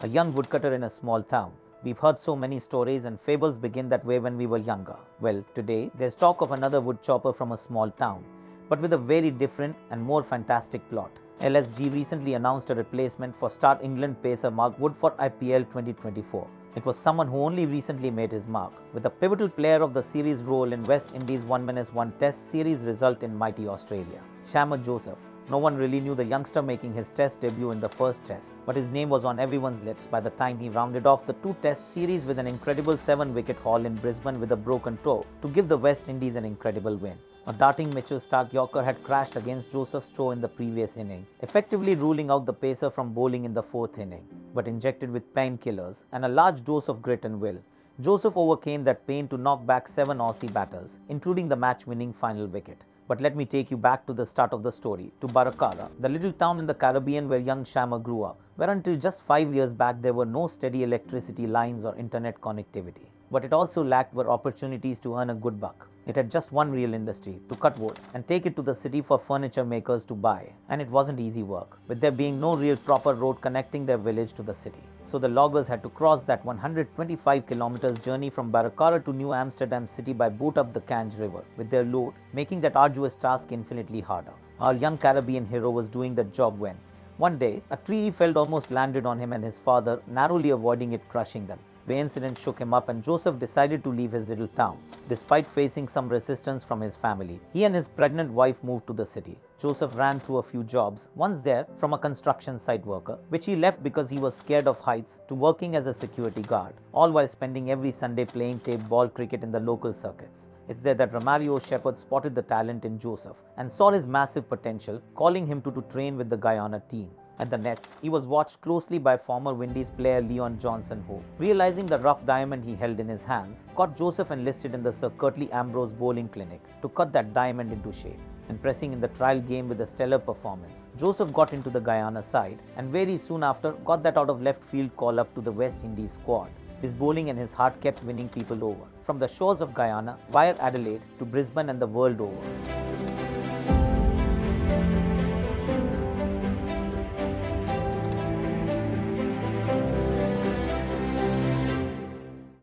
A young woodcutter in a small town. We've heard so many stories and fables begin that way when we were younger. Well, today there's talk of another woodchopper from a small town, but with a very different and more fantastic plot. LSG recently announced a replacement for star England pacer Mark Wood for IPL 2024. It was someone who only recently made his mark, with a pivotal player of the series role in West Indies' 1-1 Test series result in mighty Australia. Shamar Joseph. No one really knew the youngster making his Test debut in the first Test, but his name was on everyone's lips by the time he rounded off the two-Test series with an incredible 7-wicket haul in Brisbane with a broken toe to give the West Indies an incredible win. A darting Mitchell Starc Yorker had crashed against Joseph's toe in the previous inning, effectively ruling out the pacer from bowling in the fourth inning. But injected with painkillers and a large dose of grit and will, Joseph overcame that pain to knock back 7 Aussie batters, including the match-winning final wicket. But let me take you back to the start of the story, to Barracara, the little town in the Caribbean where young Shamar grew up, where until just 5 years back there were no steady electricity lines or internet connectivity. What it also lacked were opportunities to earn a good buck. It had just one real industry, to cut wood and take it to the city for furniture makers to buy. And it wasn't easy work, with there being no real proper road connecting their village to the city. So the loggers had to cross that 125 kilometers journey from Barracara to New Amsterdam city by boat up the Gange River with their load, making that arduous task infinitely harder. Our young Caribbean hero was doing that job when, one day, a tree he felled almost landed on him and his father, narrowly avoiding it crushing them. The incident shook him up and Joseph decided to leave his little town. Despite facing some resistance from his family, he and his pregnant wife moved to the city. Joseph ran through a few jobs, once there from a construction site worker, which he left because he was scared of heights, to working as a security guard, all while spending every Sunday playing tape ball cricket in the local circuits. It's there that Romario Shepherd spotted the talent in Joseph and saw his massive potential, calling him to train with the Guyana team. At the nets, he was watched closely by former Windies player Leon Johnson who, realizing the rough diamond he held in his hands, got Joseph enlisted in the Sir Curtly Ambrose bowling clinic to cut that diamond into shape. Impressing in the trial game with a stellar performance, Joseph got into the Guyana side and very soon after got that out of left field call up to the West Indies squad. His bowling and his heart kept winning people over, from the shores of Guyana via Adelaide to Brisbane and the world over.